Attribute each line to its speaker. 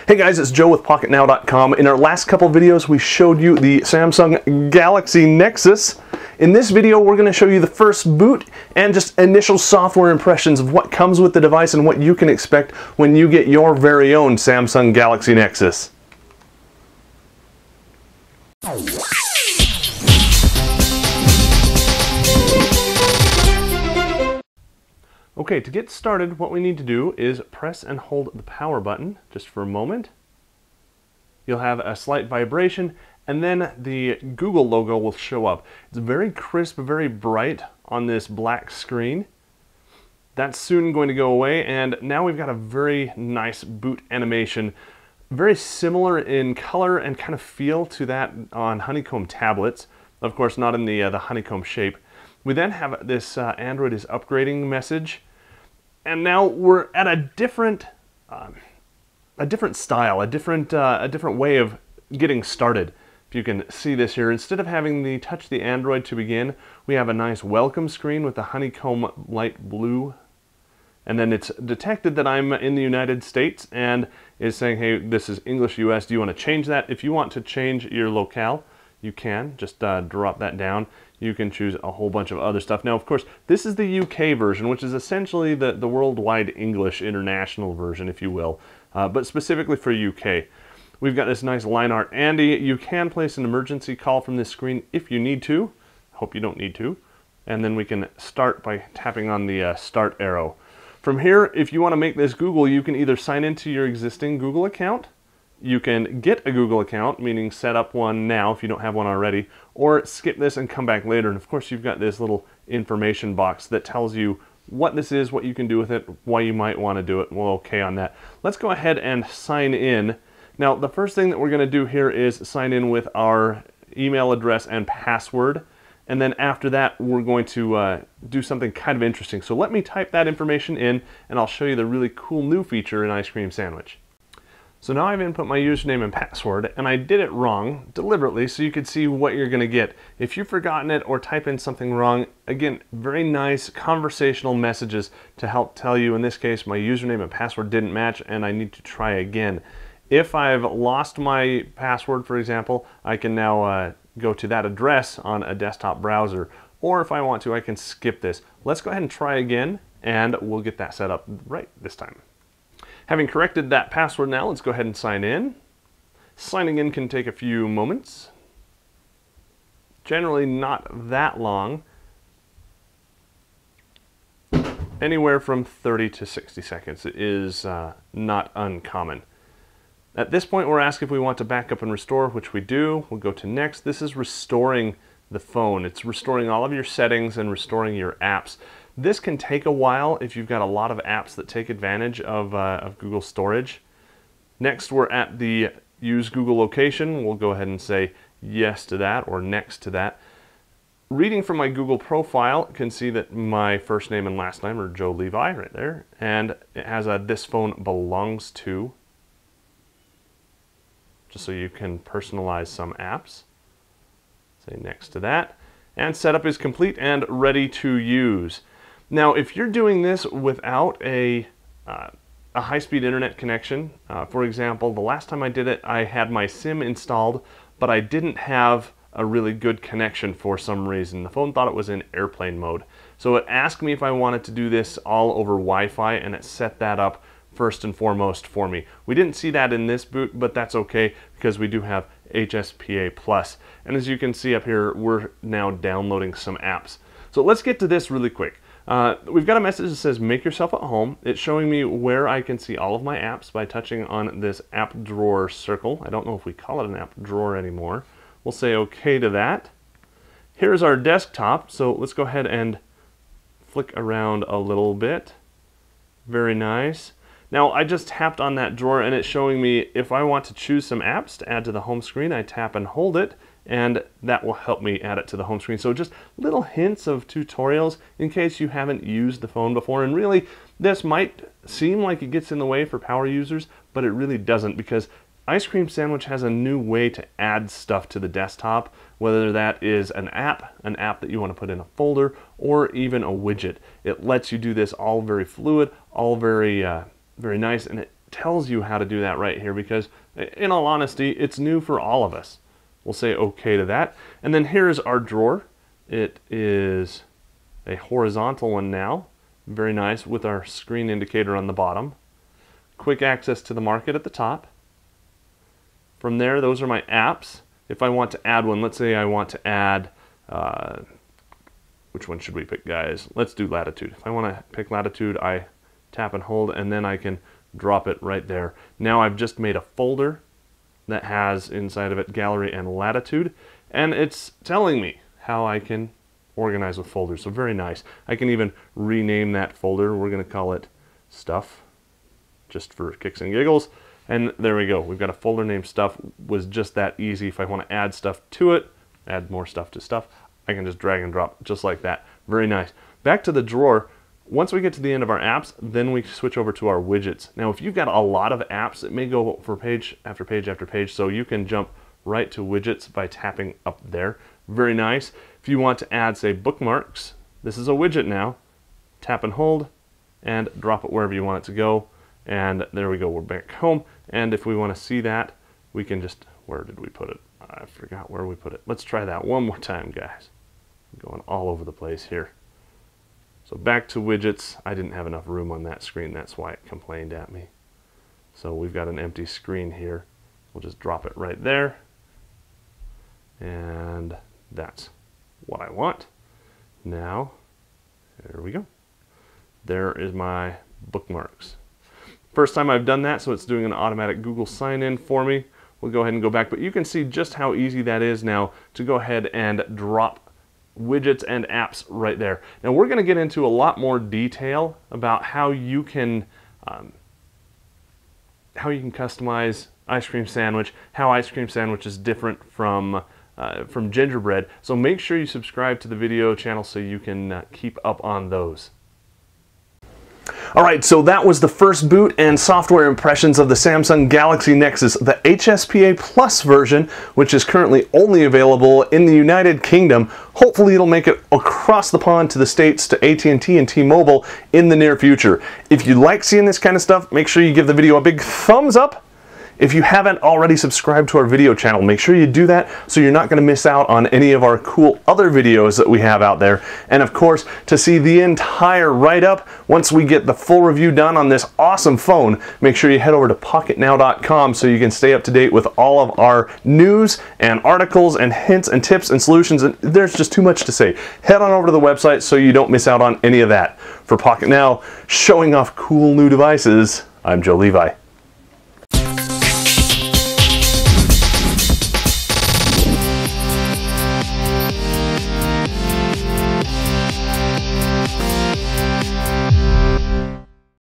Speaker 1: Hey guys, it's Joe with Pocketnow.com. In our last couple videos, we showed you the Samsung Galaxy Nexus. In this video, we're going to show you the first boot and just initial software impressions of what comes with the device and what you can expect when you get your very own Samsung Galaxy Nexus. Okay, to get started, what we need to do is press and hold the power button just for a moment. You'll have a slight vibration, and then the Google logo will show up. It's very crisp, very bright on this black screen. That's soon going to go away, and now we've got a very nice boot animation, very similar in color and kind of feel to that on honeycomb tablets. Of course, not in the honeycomb shape. We then have this Android is upgrading message, and now we're at a different style, a different way of getting started. If you can see this here, instead of having the touch the Android to begin, we have a nice welcome screen with the honeycomb light blue, and then it's detected that I'm in the United States and is saying, hey, this is English US. Do you want to change that? If you want to change your locale, you can just drop that down. You can choose a whole bunch of other stuff. Now, of course, this is the UK version, which is essentially the worldwide English international version, if you will, but specifically for UK. We've got this nice line art. Andy, you can place an emergency call from this screen if you need to. Hope you don't need to. And then we can start by tapping on the start arrow. From here, if you want to make this Google, you can either sign into your existing Google account, you can get a Google account, meaning set up one now if you don't have one already, or skip this and come back later. And of course, you've got this little information box that tells you what this is, what you can do with it, why you might want to do it. We'll okay on that. Let's go ahead and sign in. Now, the first thing that we're going to do here is sign in with our email address and password. And then after that, we're going to do something kind of interesting. So let me type that information in, and I'll show you the really cool new feature in Ice Cream Sandwich. So now I've input my username and password, and I did it wrong deliberately so you could see what you're going to get. If you've forgotten it or type in something wrong, again, very nice conversational messages to help tell you, in this case, my username and password didn't match and I need to try again. If I've lost my password, for example, I can now go to that address on a desktop browser, or if I want to, I can skip this. Let's go ahead and try again, and we'll get that set up right this time. Having corrected that password now, let's go ahead and sign in. Signing in can take a few moments. Generally not that long. Anywhere from 30 to 60 seconds is not uncommon. At this point, we're asked if we want to back up and restore, which we do. We'll go to next. This is restoring the phone. It's restoring all of your settings and restoring your apps. This can take a while if you've got a lot of apps that take advantage of Google storage. Next, we're at the use Google location. We'll go ahead and say yes to that or next to that. Reading from my Google profile, can see that my first name and last name are Joe Levi right there. And it has a this phone belongs to, just so you can personalize some apps. Say next to that. And setup is complete and ready to use. Now, if you're doing this without a high-speed internet connection, for example, the last time I did it, I had my SIM installed, but I didn't have a really good connection for some reason. The phone thought it was in airplane mode. So it asked me if I wanted to do this all over Wi-Fi, and it set that up first and foremost for me. We didn't see that in this boot, but that's okay because we do have HSPA+. And as you can see up here, we're now downloading some apps. So let's get to this really quick. We've got a message that says make yourself at home. It's showing me where I can see all of my apps by touching on this app drawer circle. I don't know if we call it an app drawer anymore. We'll say okay to that. Here's our desktop, so let's go ahead and flick around a little bit. Very nice. Now I just tapped on that drawer and it's showing me if I want to choose some apps to add to the home screen, I tap and hold it, and that will help me add it to the home screen. So just little hints of tutorials in case you haven't used the phone before. And really, this might seem like it gets in the way for power users, but it really doesn't, because Ice Cream Sandwich has a new way to add stuff to the desktop, whether that is an app that you want to put in a folder, or even a widget. It lets you do this all very fluid, all very nice, and it tells you how to do that right here because, in all honesty, it's new for all of us. We'll say OK to that. And then here's our drawer. It is a horizontal one now. Very nice with our screen indicator on the bottom. Quick access to the market at the top. From there, those are my apps. If I want to add one, let's say I want to add, which one should we pick, guys? Let's do Latitude. If I want to pick Latitude, I tap and hold, and then I can drop it right there. Now I've just made a folder that has inside of it Gallery and Latitude, and it's telling me how I can organize with folders. So very nice. I can even rename that folder. We're going to call it Stuff, just for kicks and giggles. And there we go. We've got a folder named Stuff. Was just that easy. If I want to add stuff to it, add more stuff to stuff, I can just drag and drop just like that. Very nice. Back to the drawer. Once we get to the end of our apps, then we switch over to our widgets. Now, if you've got a lot of apps, it may go for page after page after page, so you can jump right to widgets by tapping up there. Very nice. If you want to add, say, bookmarks, this is a widget now. Tap and hold and drop it wherever you want it to go. And there we go, we're back home. And if we want to see that, we can just, where did we put it? I forgot where we put it. Let's try that one more time, guys. I'm going all over the place here. So back to widgets. I didn't have enough room on that screen. That's why it complained at me. So we've got an empty screen here. We'll just drop it right there. And that's what I want. Now, there we go. There is my bookmarks. First time I've done that, so it's doing an automatic Google sign-in for me. We'll go ahead and go back, but you can see just how easy that is now to go ahead and drop widgets and apps right there. Now we're going to get into a lot more detail about how you can customize Ice Cream Sandwich, how Ice Cream Sandwich is different from Gingerbread. So make sure you subscribe to the video channel so you can keep up on those. Alright, so that was the first boot and software impressions of the Samsung Galaxy Nexus, the HSPA Plus version, which is currently only available in the United Kingdom. Hopefully it'll make it across the pond to the States, to AT&T and T-Mobile in the near future. If you like seeing this kind of stuff, make sure you give the video a big thumbs up. If you haven't already subscribed to our video channel, make sure you do that so you're not going to miss out on any of our cool other videos that we have out there. And of course, to see the entire write-up, once we get the full review done on this awesome phone, make sure you head over to Pocketnow.com so you can stay up to date with all of our news and articles and hints and tips and solutions. And there's just too much to say. Head on over to the website so you don't miss out on any of that. For Pocketnow, showing off cool new devices, I'm Joe Levi.